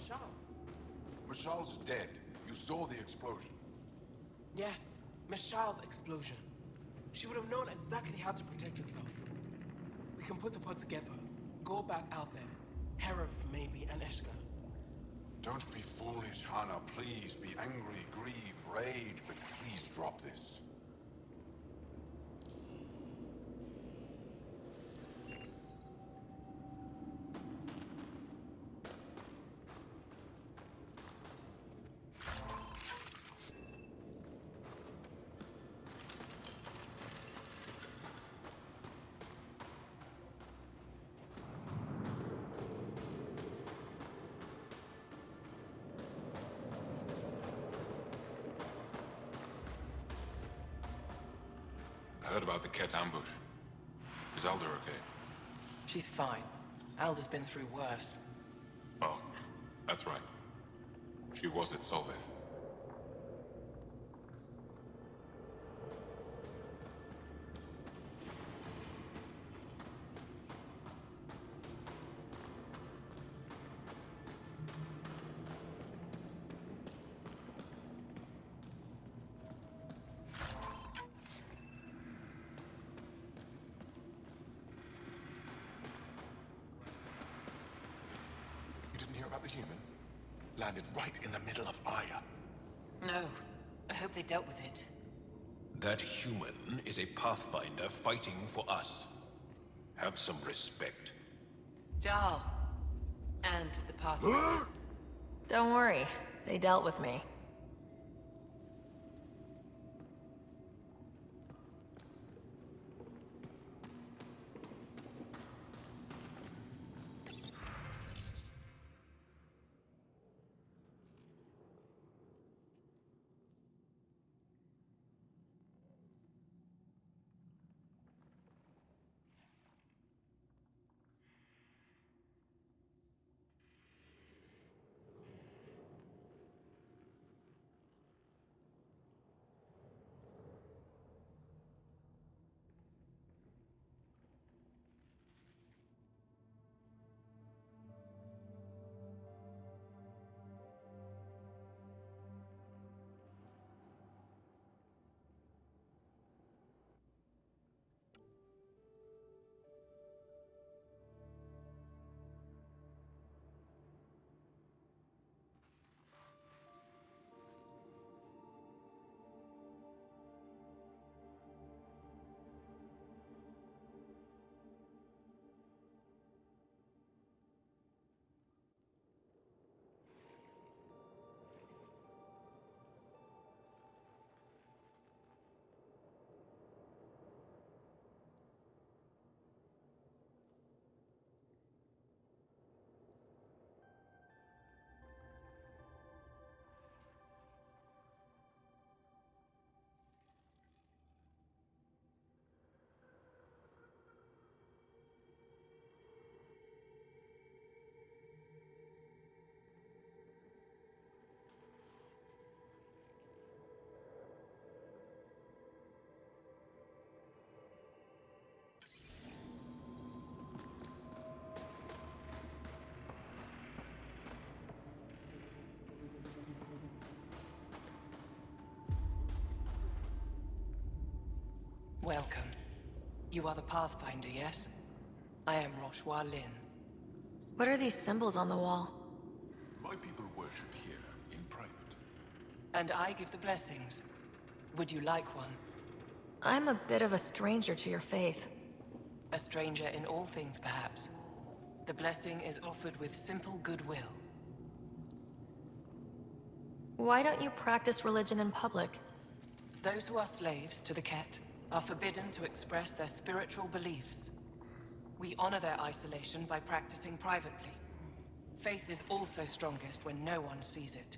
Mashal. Mashal's dead. You saw the explosion. Yes, Mashal's explosion. She would have known exactly how to protect herself. We can put a pod together. Go back out there. Herif, maybe, and Eshka. Don't be foolish, Hana. Please be angry, grieve, rage, but please drop this. I heard about the Ket ambush. Is Alder okay? She's fine. Alder's been through worse. Oh, that's right. She was at Solveth. You didn't hear about the human? Landed right in the middle of Aya. No. I hope they dealt with it. That human is a Pathfinder fighting for us. Have some respect. Jal. And the Pathfinder. Don't worry, they dealt with me. Welcome. You are the Pathfinder, yes? I am Roshua Lin. What are these symbols on the wall? My people worship here, in private. And I give the blessings. Would you like one? I'm a bit of a stranger to your faith. A stranger in all things, perhaps. The blessing is offered with simple goodwill. Why don't you practice religion in public? Those who are slaves to the Ket are forbidden to express their spiritual beliefs. We honor their isolation by practicing privately. Faith is also strongest when no one sees it.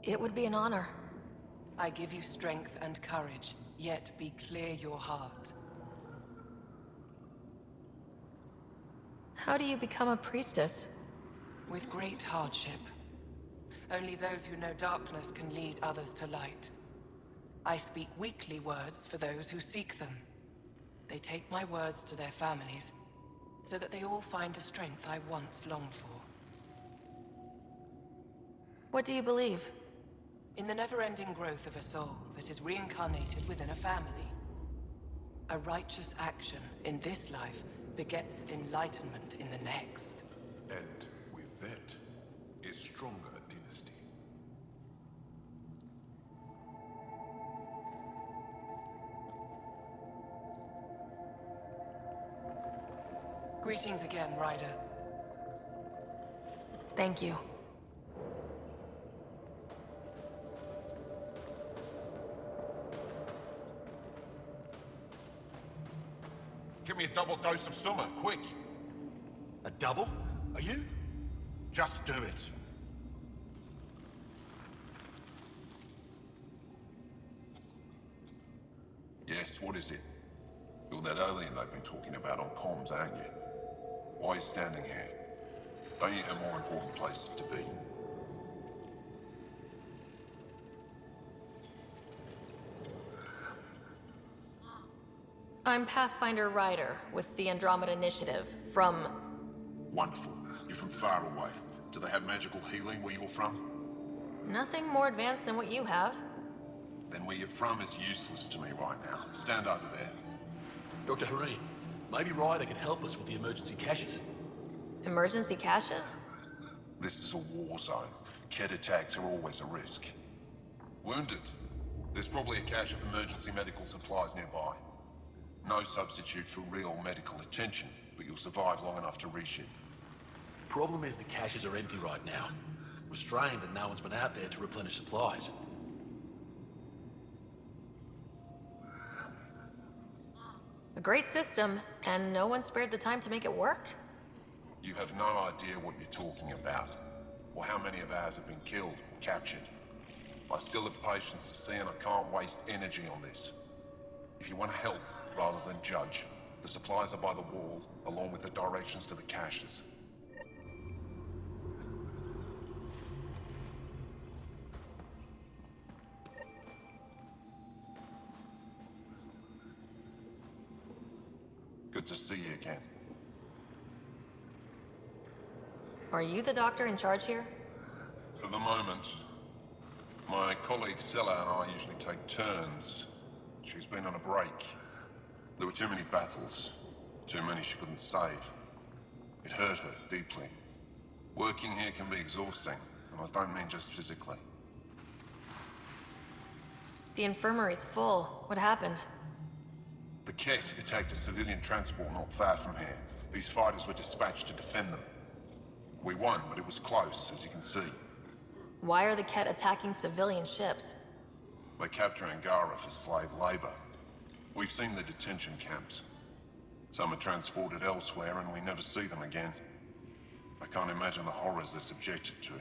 It would be an honor. I give you strength and courage, yet be clear your heart. How do you become a priestess? With great hardship. Only those who know darkness can lead others to light. I speak weakly words for those who seek them. They take my words to their families, so that they all find the strength I once longed for. What do you believe? In the never-ending growth of a soul that is reincarnated within a family. A righteous action in this life begets enlightenment in the next. And with that, a stronger dynasty. Greetings again, Ryder. Thank you. Give me a double dose of summer, quick. A double? Are you? Just do it. Yes, what is it? You're that alien they've been talking about on comms, aren't you? Why are you standing here? Don't you have more important places to be? I'm Pathfinder Ryder with the Andromeda Initiative from... Wonderful. You're from far away. Do they have magical healing where you're from? Nothing more advanced than what you have. Then where you're from is useless to me right now. Stand over there. Dr. Hareen, maybe Ryder can help us with the emergency caches. Emergency caches? This is a war zone. Kett attacks are always a risk. Wounded? There's probably a cache of emergency medical supplies nearby. No substitute for real medical attention, but you'll survive long enough to reship. Problem is the caches are empty right now. Restrained and no one's been out there to replenish supplies. A great system, and no one spared the time to make it work? You have no idea what you're talking about, or how many of ours have been killed or captured. I still have patience to see, and I can't waste energy on this. If you want to help, rather than judge, the supplies are by the wall, along with the directions to the caches. Good to see you again. Are you the doctor in charge here? For the moment, my colleague Sella and I usually take turns. She's been on a break. There were too many battles. Too many she couldn't save. It hurt her deeply. Working here can be exhausting, and I don't mean just physically. The infirmary's full. What happened? The Kett attacked a civilian transport not far from here. These fighters were dispatched to defend them. We won, but it was close, as you can see. Why are the Kett attacking civilian ships? They capture Angara for slave labor. We've seen the detention camps. Some are transported elsewhere, and we never see them again. I can't imagine the horrors they're subjected to.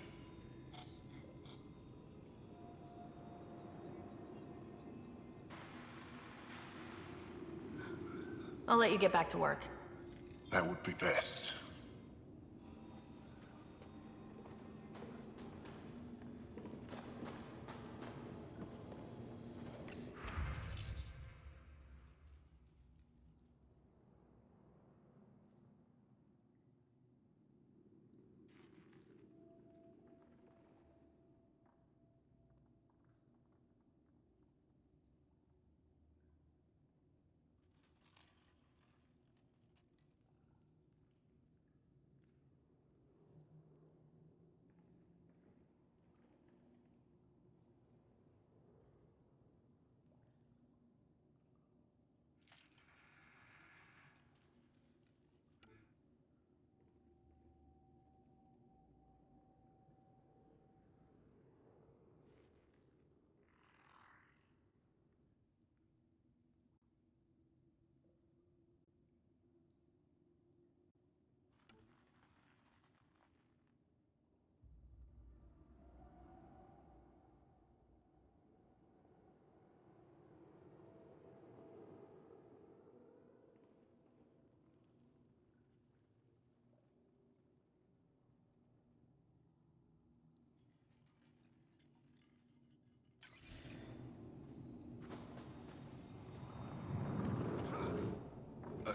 I'll let you get back to work. That would be best.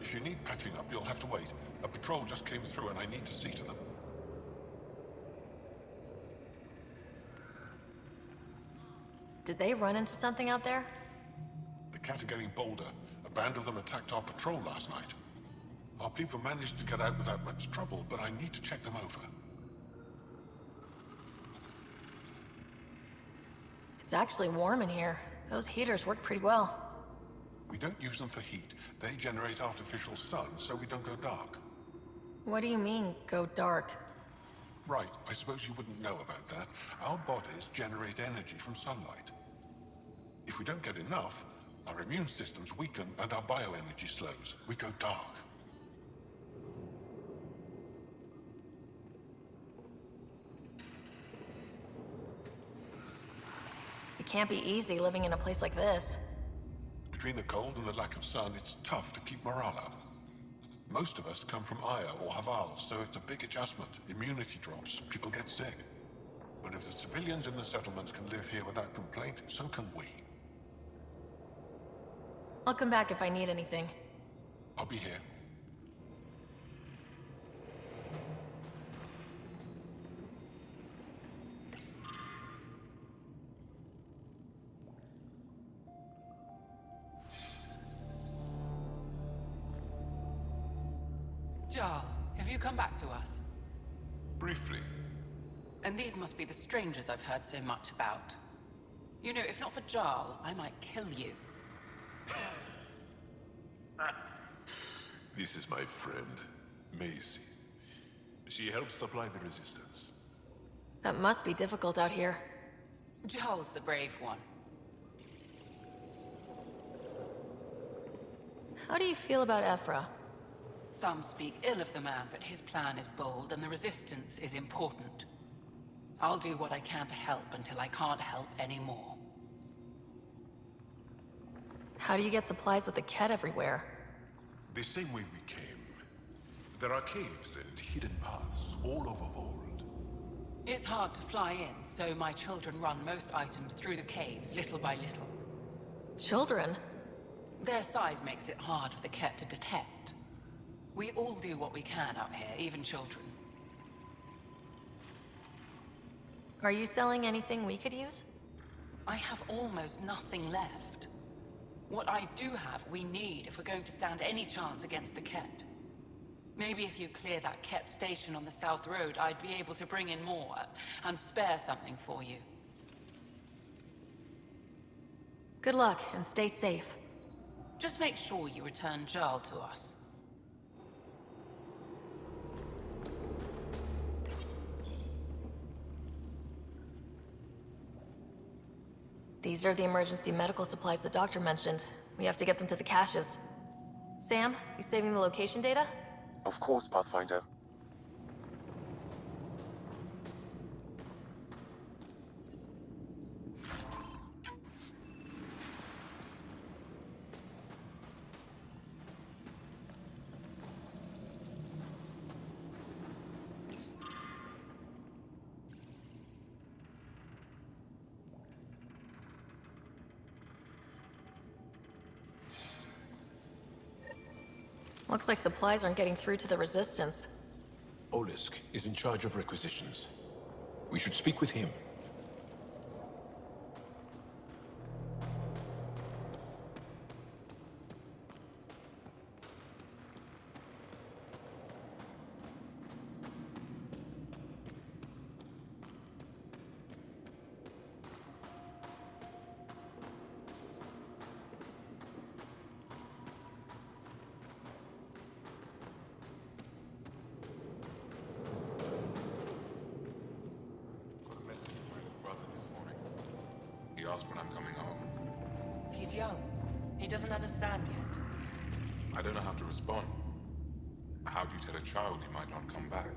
if you need patching up, you'll have to wait. A patrol just came through and I need to see to them. Did they run into something out there? The Cat are getting bolder. A band of them attacked our patrol last night. Our people managed to get out without much trouble, but I need to check them over. It's actually warm in here. Those heaters work pretty well. We don't use them for heat. They generate artificial sun, so we don't go dark. What do you mean, go dark? Right, I suppose you wouldn't know about that. Our bodies generate energy from sunlight. If we don't get enough, our immune systems weaken and our bioenergy slows. We go dark. It can't be easy living in a place like this. Between the cold and the lack of sun, it's tough to keep morale up. Most of us come from Aya or Haval, so it's a big adjustment. Immunity drops, people get sick. But if the civilians in the settlements can live here without complaint, so can we. I'll come back if I need anything. I'll be here. Jarl, have you come back to us? Briefly. And these must be the strangers I've heard so much about. You know, if not for Jarl, I might kill you. This is my friend, Maisie. She helps supply the resistance. That must be difficult out here. Jarl's the brave one. How do you feel about Ephra? Some speak ill of the man, but his plan is bold and the resistance is important. I'll do what I can to help until I can't help anymore. How do you get supplies with the Ket everywhere? The same way we came. There are caves and hidden paths all over Vold. It's hard to fly in, so my children run most items through the caves, little by little. Children? Their size makes it hard for the Ket to detect. We all do what we can out here, even children. Are you selling anything we could use? I have almost nothing left. What I do have, we need if we're going to stand any chance against the Ket. Maybe if you clear that Ket station on the South Road, I'd be able to bring in more and spare something for you. Good luck, and stay safe. Just make sure you return Jarl to us. These are the emergency medical supplies the doctor mentioned. We have to get them to the caches. Sam, you saving the location data? Of course, Pathfinder. Looks like supplies aren't getting through to the Resistance. Olisk is in charge of requisitions. We should speak with him. Got a message from my brother this morning. He asked when I'm coming home. He's young. He doesn't understand yet. I don't know how to respond. How do you tell a child he might not come back?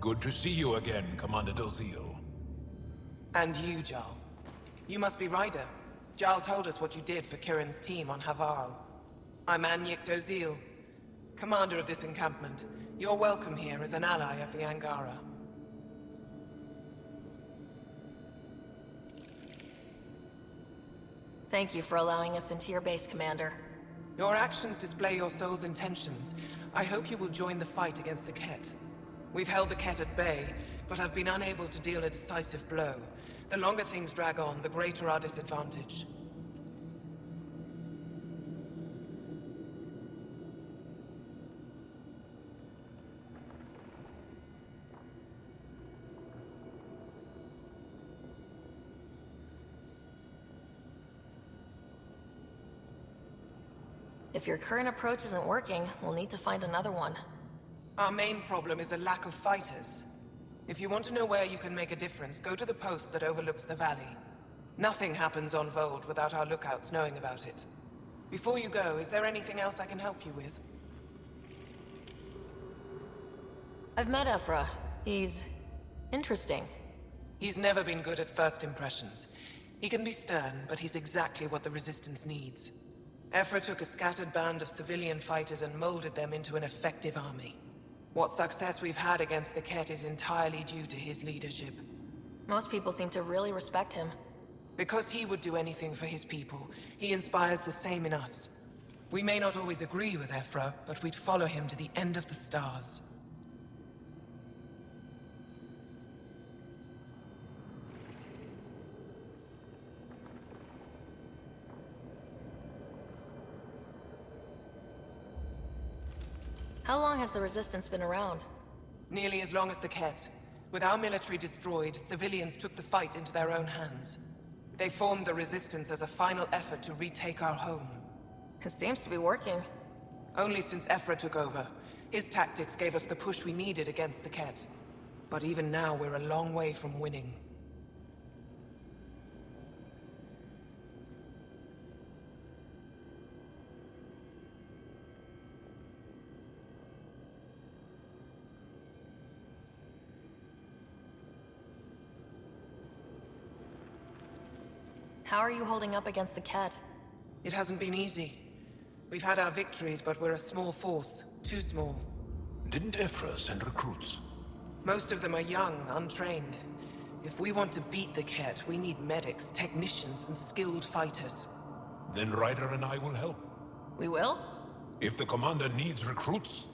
Good to see you again, Commander Dalziel. And you, Jarl. You must be Ryder. Jarl told us what you did for Kirin's team on Haval. I'm Anyek Dozil. commander of this encampment. You're welcome here as an ally of the Angara. Thank you for allowing us into your base, Commander. Your actions display your soul's intentions. I hope you will join the fight against the Ket. We've held the Ket at bay, but have been unable to deal a decisive blow. The longer things drag on, the greater our disadvantage. If your current approach isn't working, we'll need to find another one. Our main problem is a lack of fighters. If you want to know where you can make a difference, go to the post that overlooks the valley. Nothing happens on Voeld without our lookouts knowing about it. Before you go, is there anything else I can help you with? I've met Ephra. He's interesting. He's never been good at first impressions. He can be stern, but he's exactly what the Resistance needs. Ephra took a scattered band of civilian fighters and molded them into an effective army. What success we've had against the Ket is entirely due to his leadership. Most people seem to really respect him. Because he would do anything for his people, he inspires the same in us. We may not always agree with Ephra, but we'd follow him to the end of the stars. How long has the Resistance been around? Nearly as long as the Ket. With our military destroyed, civilians took the fight into their own hands. They formed the Resistance as a final effort to retake our home. It seems to be working. Only since Ephra took over. His tactics gave us the push we needed against the Ket. But even now, we're a long way from winning. How are you holding up against the Ket? It hasn't been easy. We've had our victories, but we're a small force. Too small. Didn't Ephra send recruits? Most of them are young, untrained. If we want to beat the Ket, we need medics, technicians, and skilled fighters. Then Ryder and I will help. We will? If the commander needs recruits,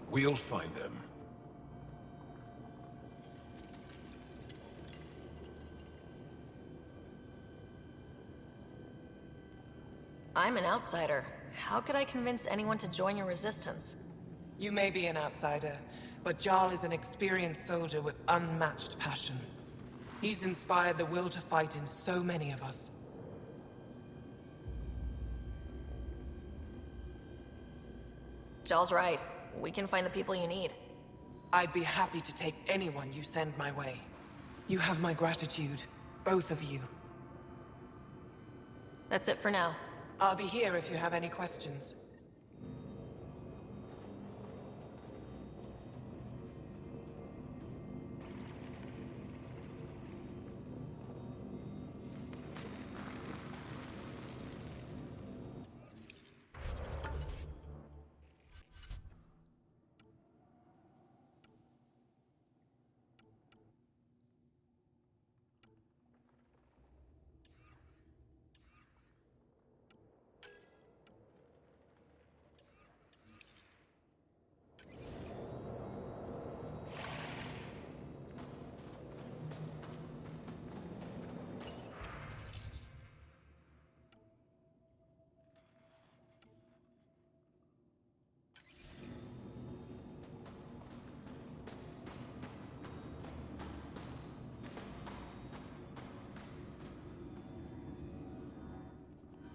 we'll find them. I'm an outsider. How could I convince anyone to join your Resistance? You may be an outsider, but Jarl is an experienced soldier with unmatched passion. He's inspired the will to fight in so many of us. Jarl's right. We can find the people you need. I'd be happy to take anyone you send my way. You have my gratitude, both of you. That's it for now. I'll be here if you have any questions.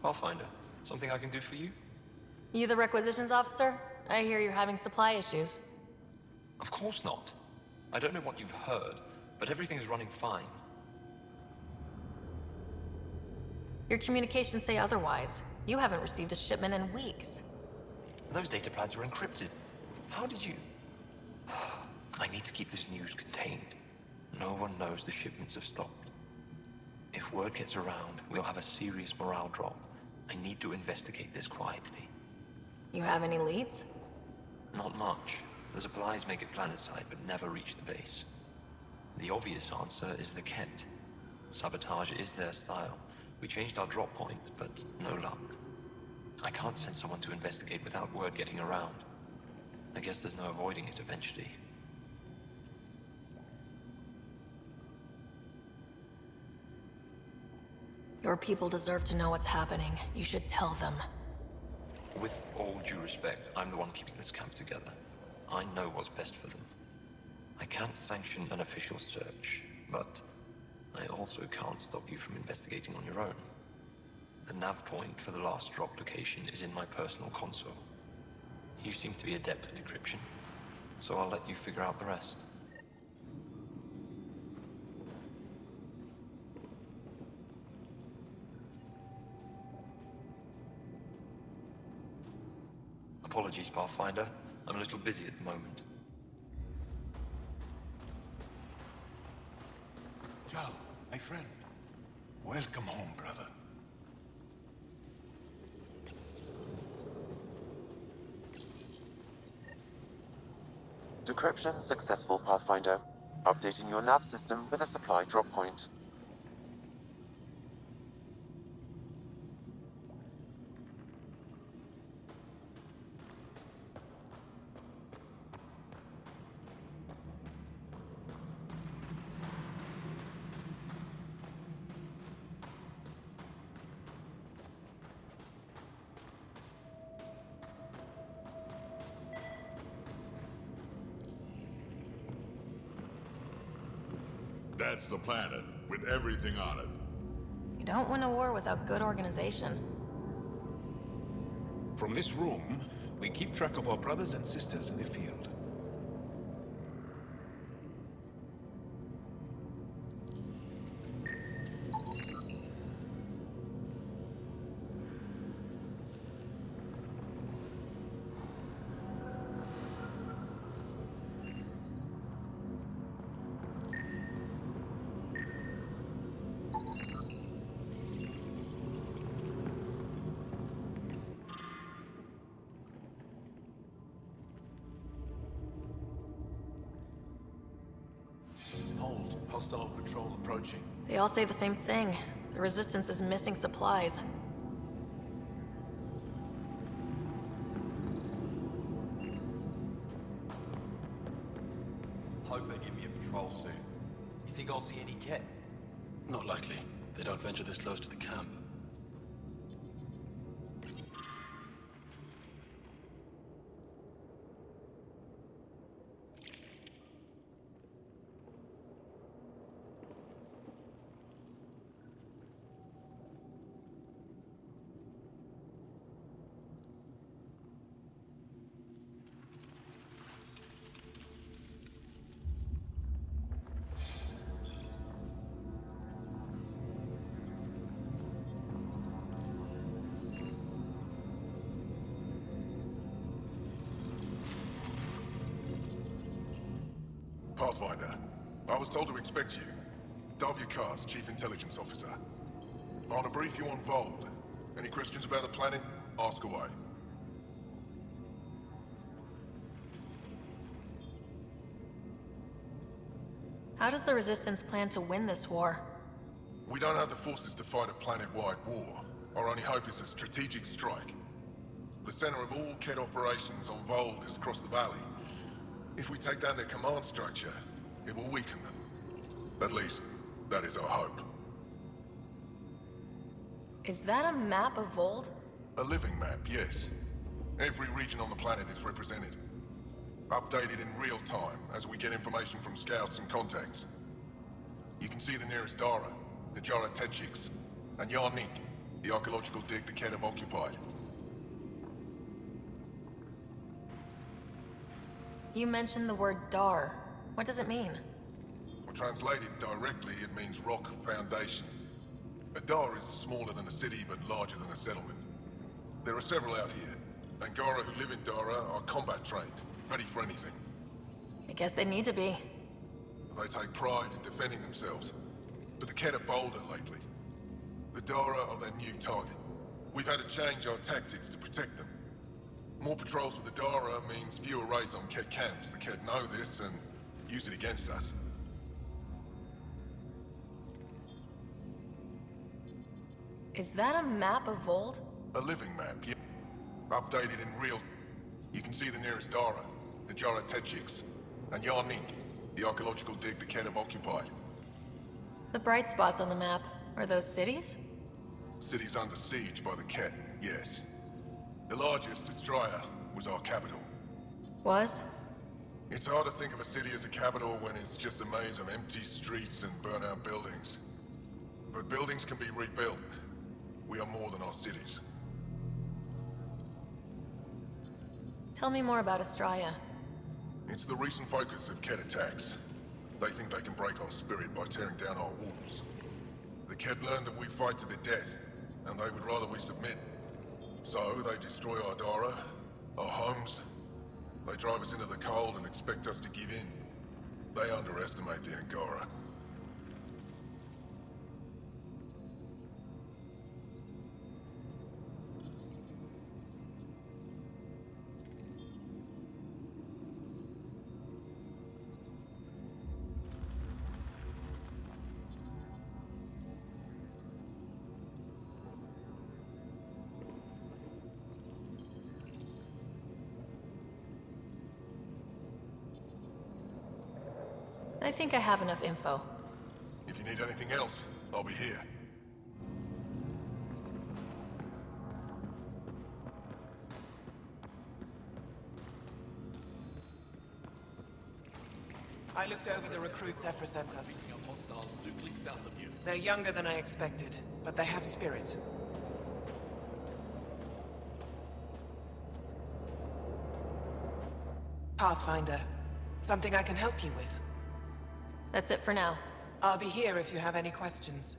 Pathfinder, something I can do for you? You the requisitions officer? I hear you're having supply issues. Of course not. I don't know what you've heard, but everything's running fine. Your communications say otherwise. You haven't received a shipment in weeks. Those data pads are encrypted. How did you... I need to keep this news contained. No one knows the shipments have stopped. If word gets around, we'll have a serious morale drop. I need to investigate this quietly. You have any leads? Not much. The supplies make it planetside, but never reach the base. The obvious answer is the Kent. Sabotage is their style. We changed our drop point, but no luck. I can't send someone to investigate without word getting around. I guess there's no avoiding it eventually. Your people deserve to know what's happening. You should tell them. With all due respect, I'm the one keeping this camp together. I know what's best for them. I can't sanction an official search, but I also can't stop you from investigating on your own. The nav point for the last drop location is in my personal console. You seem to be adept at decryption, so I'll let you figure out the rest. Apologies, Pathfinder. I'm a little busy at the moment. Joe, my friend. Welcome home, brother. Decryption successful, Pathfinder. Updating your nav system with a supply drop point. That's the planet, with everything on it. You don't win a war without good organization. From this room, we keep track of our brothers and sisters in the field. Hold. Hostile patrol approaching. They all say the same thing. The Resistance is missing supplies. Hope they give me a patrol soon. You think I'll see any Ket? Not likely. They don't venture this close to the camp. Pathfinder, I was told to expect you. Davia Kars, Chief Intelligence Officer. I want to brief you on Vold. Any questions about the planet? Ask away. How does the Resistance plan to win this war? We don't have the forces to fight a planet-wide war. Our only hope is a strategic strike. The center of all Ket operations on Vold is across the valley. If we take down their command structure, it will weaken them. At least, that is our hope. Is that a map of Vold? A living map, yes. Every region on the planet is represented. Updated in real time as we get information from scouts and contacts. You can see the nearest Dara, the Jara Tetchiks, and Yarnik, the archaeological dig the Ket have occupied. You mentioned the word Dar. What does it mean? Well, translated directly, it means rock foundation. A Dar is smaller than a city, but larger than a settlement. There are several out here. Angara who live in Dara are combat trained, ready for anything. I guess they need to be. They take pride in defending themselves. But the Ket are bolder lately. The Dara are their new target. We've had to change our tactics to protect them. More patrols with the Dara means fewer raids on Kett camps. The Kett know this and use it against us. Is that a map of Vold? A living map, yeah. Updated in real... You can see the nearest Dara, the Jara Tetchiks, and Yarnik, the archaeological dig the Kett have occupied. The bright spots on the map, are those cities? City's under siege by the Kett, yes. The largest, Estraya, was our capital. Was? It's hard to think of a city as a capital when it's just a maze of empty streets and burnt-out buildings. But buildings can be rebuilt. We are more than our cities. Tell me more about Estraya. It's the recent focus of Kett attacks. They think they can break our spirit by tearing down our walls. The Kett learned that we fight to the death, and they would rather we submit. So they destroy our Dara, our homes. They drive us into the cold and expect us to give in. They underestimate the Angara. I think I have enough info. If you need anything else, I'll be here. I looked over the recruits Ephra sent us. They're younger than I expected, but they have spirit. Pathfinder, something I can help you with? That's it for now. I'll be here if you have any questions.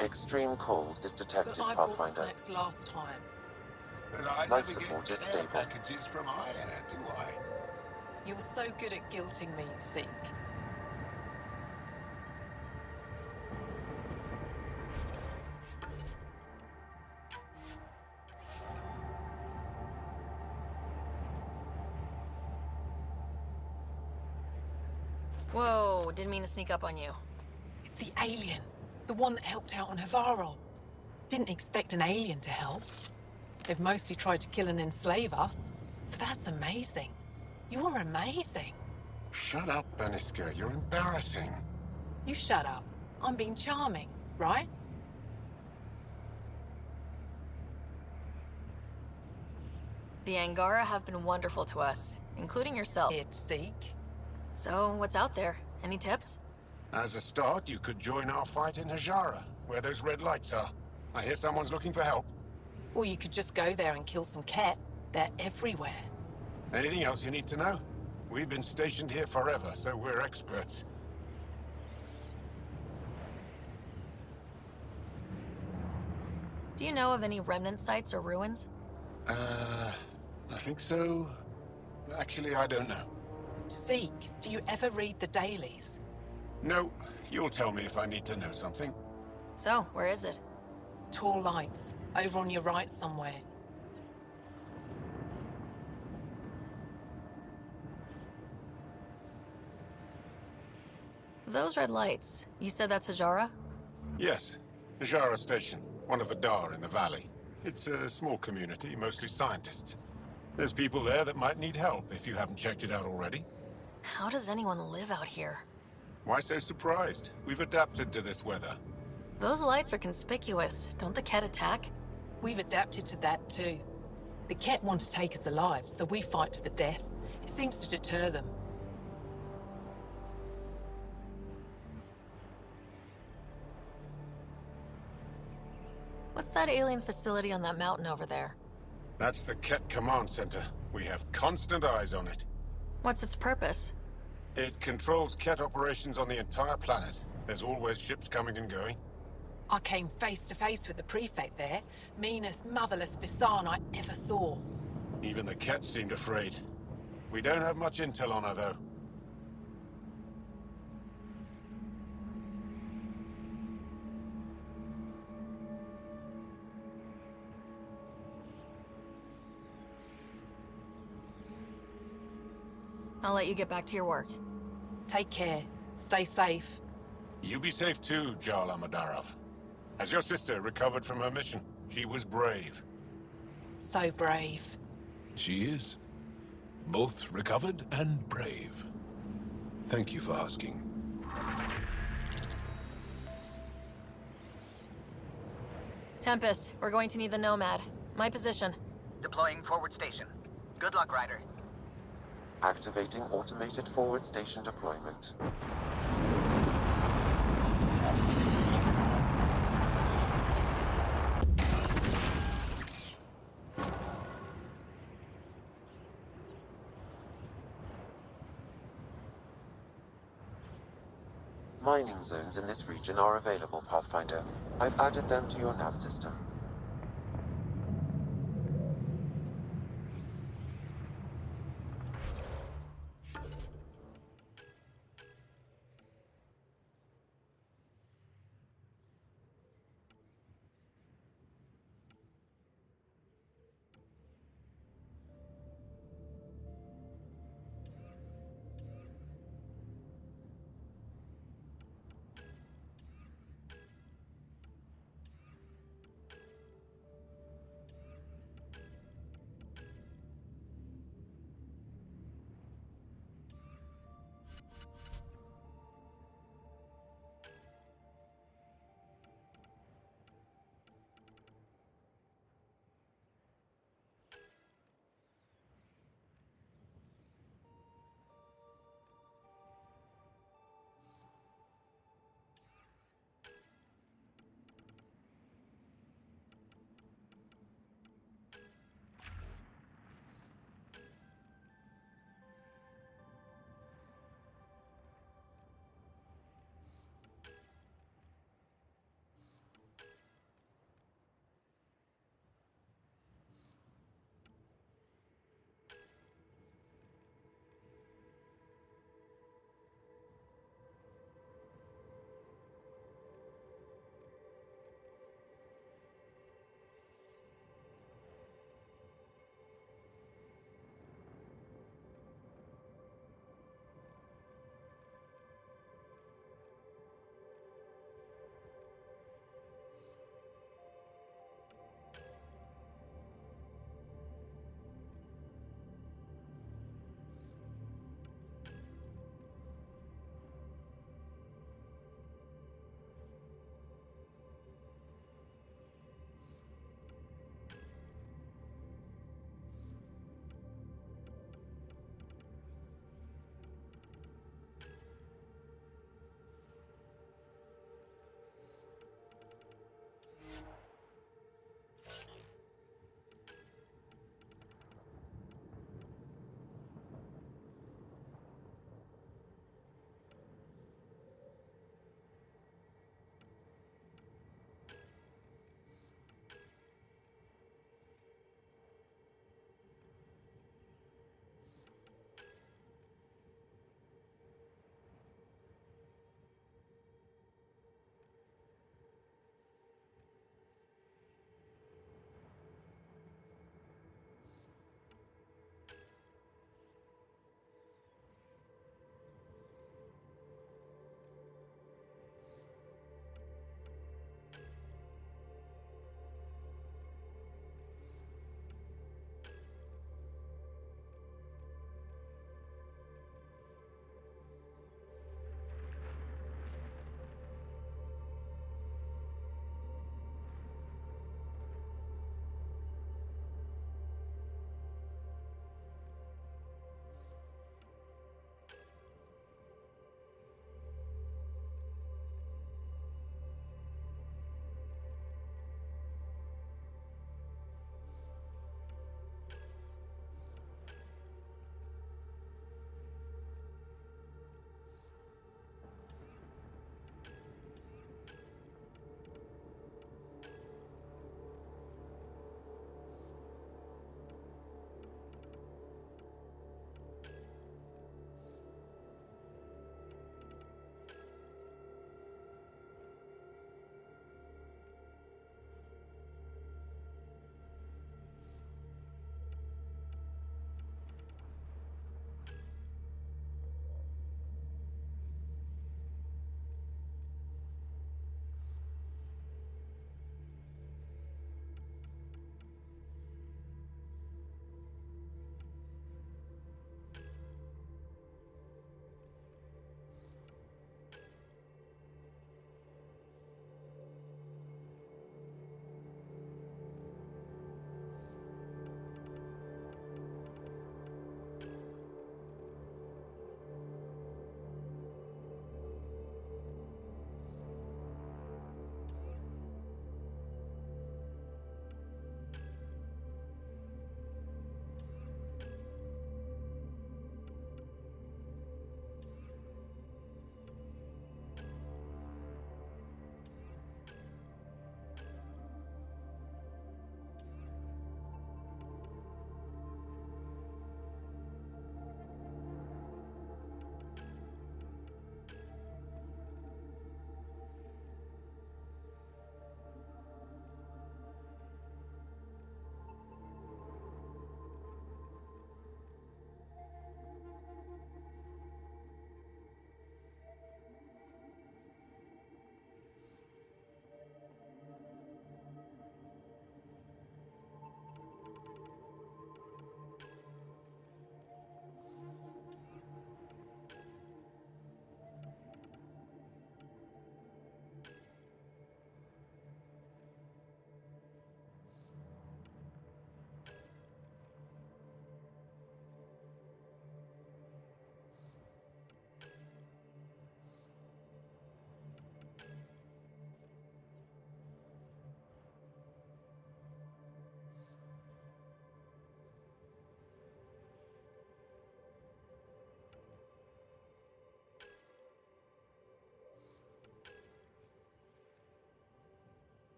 Extreme cold is detected, But I bought Pathfinder. snacks last time. And I Life never support get is care stable. packages from Aya, do I? You're so good at guilting me, Zeke. Whoa, didn't mean to sneak up on you. It's the alien. The one that helped out on Havarl. Didn't expect an alien to help. They've mostly tried to kill and enslave us. So that's amazing. You're amazing. Shut up, Beniska. You're embarrassing. You shut up. I'm being charming, right? The Angara have been wonderful to us, including yourself. It's Zeke. So, what's out there? Any tips? As a start, you could join our fight in Hajara, where those red lights are. I hear someone's looking for help. Or you could just go there and kill some Kett. They're everywhere. Anything else you need to know? We've been stationed here forever, so we're experts. Do you know of any remnant sites or ruins? I think so. Actually, I don't know. Zeke, do you ever read the dailies? No, you'll tell me if I need to know something. So, where is it? Tall lights, over on your right somewhere. Those red lights, you said that's Hajara? Yes, Najara Station, one of the Dar in the valley. It's a small community, mostly scientists. There's people there that might need help if you haven't checked it out already. How does anyone live out here? Why so surprised? We've adapted to this weather. Those lights are conspicuous. Don't the Ket attack? We've adapted to that too. The Ket want to take us alive, so we fight to the death. It seems to deter them. What's that alien facility on that mountain over there? That's the Ket Command Center. We have constant eyes on it. What's its purpose? It controls Ket operations on the entire planet. There's always ships coming and going. I came face to face with the prefect there. Meanest, motherless Bisan I ever saw. Even the Ket seemed afraid. We don't have much intel on her, though. I'll let you get back to your work. Take care. Stay safe. You be safe too, Jarl Amadarov. Has your sister recovered from her mission? She was brave. So brave. She is. Both recovered and brave. Thank you for asking. Tempest, we're going to need the Nomad. My position. Deploying forward station. Good luck, Ryder. Activating automated forward station deployment. Mining zones in this region are available, Pathfinder. I've added them to your nav system.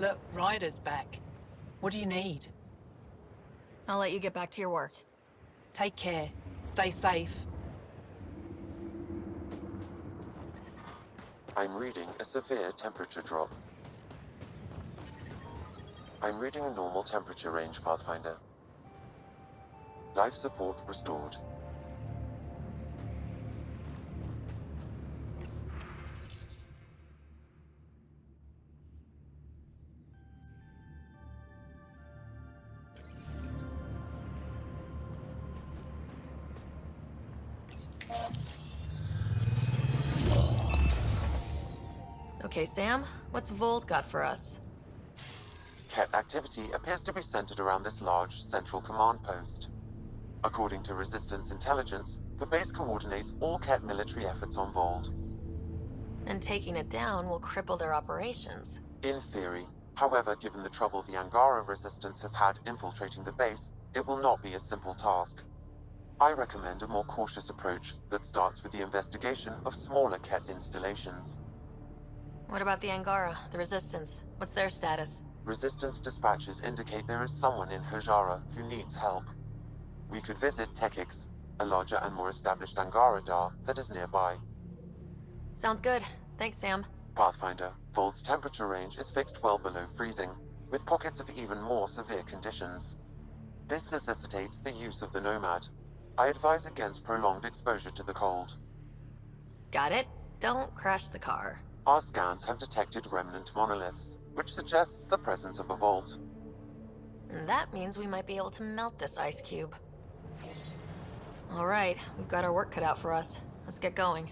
Look, Ryder's back. What do you need? I'll let you get back to your work. Take care. Stay safe. I'm reading a severe temperature drop. I'm reading a normal temperature range, Pathfinder. Life support restored. Okay, Sam, what's Vold got for us? Ket activity appears to be centered around this large central command post. According to Resistance intelligence, the base coordinates all Ket military efforts on Vold. And taking it down will cripple their operations. In theory. However, given the trouble the Angara Resistance has had infiltrating the base, it will not be a simple task. I recommend a more cautious approach that starts with the investigation of smaller Ket installations. What about the Angara, the Resistance? What's their status? Resistance dispatches indicate there is someone in Hajara who needs help. We could visit Tekix, a larger and more established Angara Dar that is nearby. Sounds good. Thanks, Sam. Pathfinder, Vold's temperature range is fixed well below freezing, with pockets of even more severe conditions. This necessitates the use of the Nomad. I advise against prolonged exposure to the cold. Got it. Don't crash the car. Our scans have detected remnant monoliths, which suggests the presence of a vault. And that means we might be able to melt this ice cube. All right, we've got our work cut out for us. Let's get going.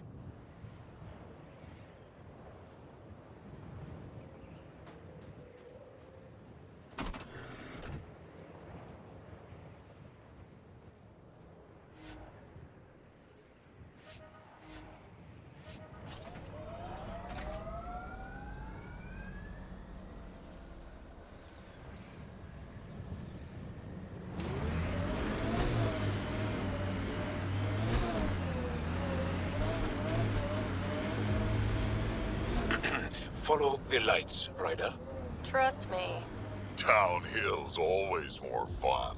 Follow the lights, Ryder. Trust me. Downhill's always more fun.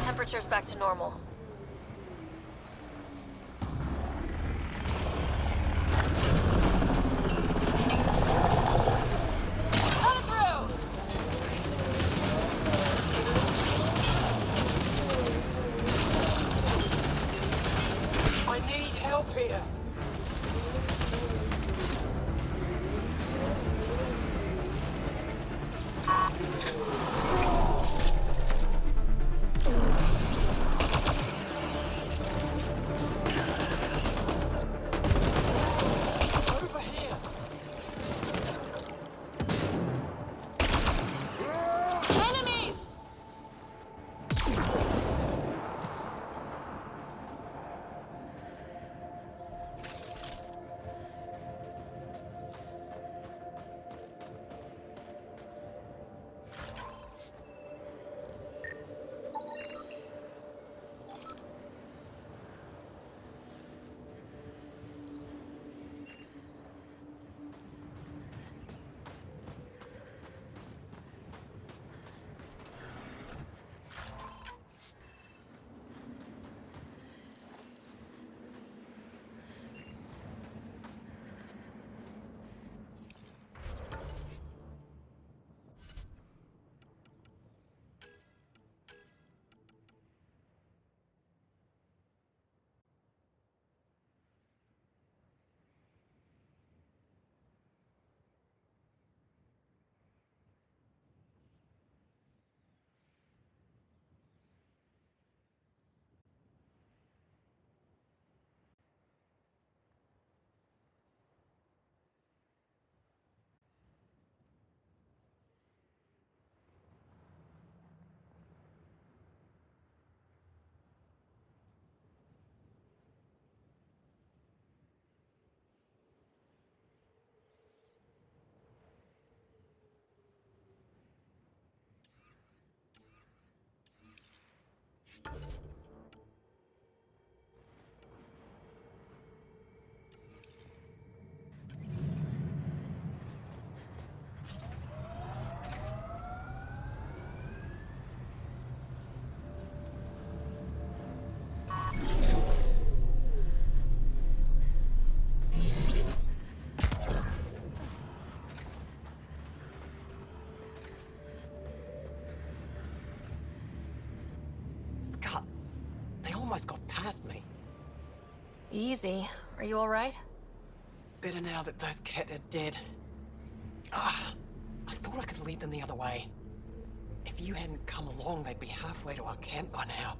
Temperature's back to normal. I need help here. Scott, they almost got past me. Easy. Are you alright? Better now that those Ket are dead. Ah, I thought I could lead them the other way. If you hadn't come along, they'd be halfway to our camp by now.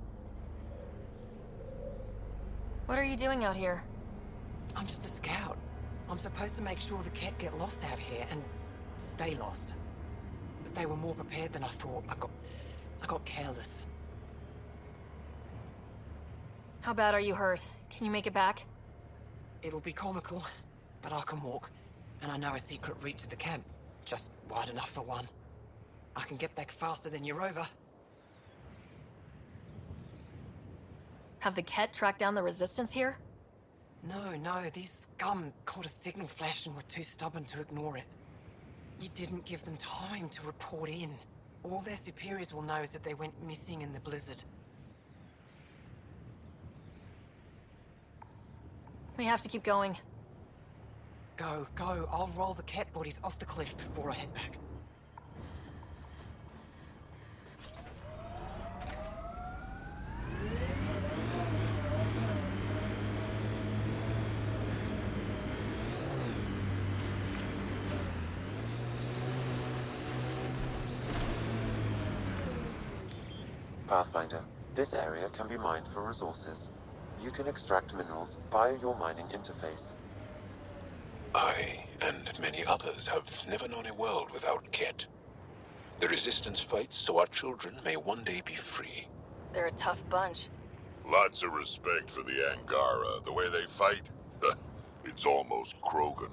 What are you doing out here? I'm just a scout. I'm supposed to make sure the Ket get lost out here and stay lost. But they were more prepared than I thought. I got careless. How bad are you hurt? Can you make it back? It'll be comical, but I can walk. And I know a secret route to the camp. Just wide enough for one. I can get back faster than your rover. Have the Ket tracked down the resistance here? No, these scum caught a signal flash and were too stubborn to ignore it. You didn't give them time to report in. All their superiors will know is that they went missing in the blizzard. We have to keep going. Go. I'll roll the Ket bodies off the cliff before I head back. Pathfinder, this area can be mined for resources. You can extract minerals via your mining interface. I, and many others, have never known a world without Ket. The Resistance fights so our children may one day be free. They're a tough bunch. Lots of respect for the Angara. The way they fight, it's almost Krogan.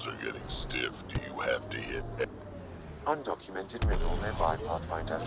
grounds are getting stiff, do you have to hit... Undocumented mineral nearby, Pathfinder.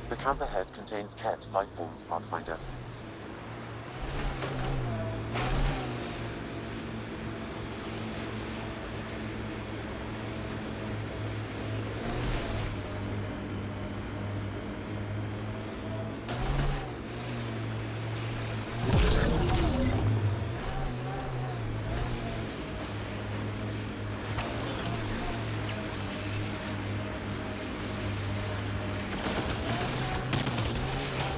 The camp ahead contains Ket life forms, Pathfinder.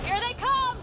Here they come!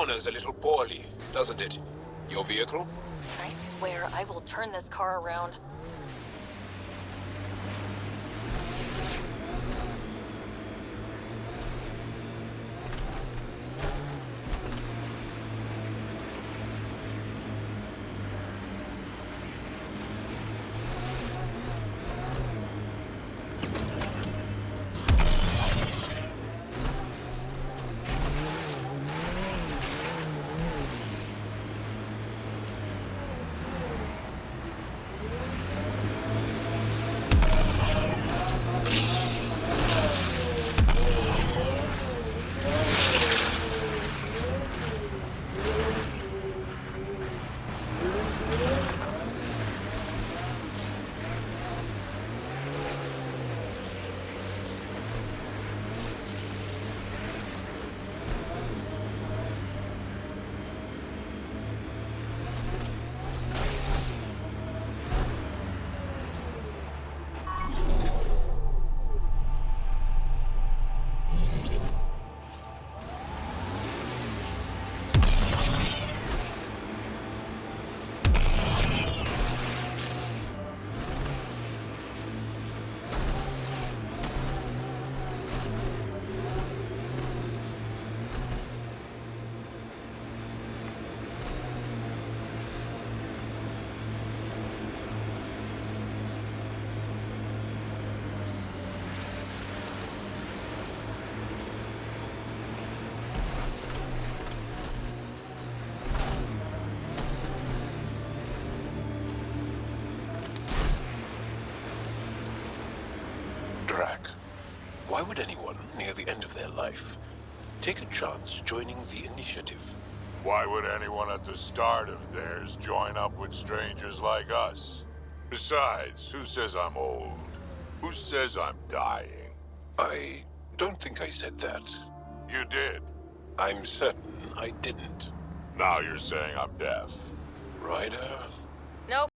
corners a little poorly, doesn't it? Your vehicle? I swear I will turn this car around. Drac, why would anyone near the end of their life take a chance joining the Initiative? Why would anyone at the start of theirs join up with strangers like us? Besides, who says I'm old? Who says I'm dying? I don't think I said that. You did. I'm certain I didn't. Now you're saying I'm deaf. Ryder? Nope.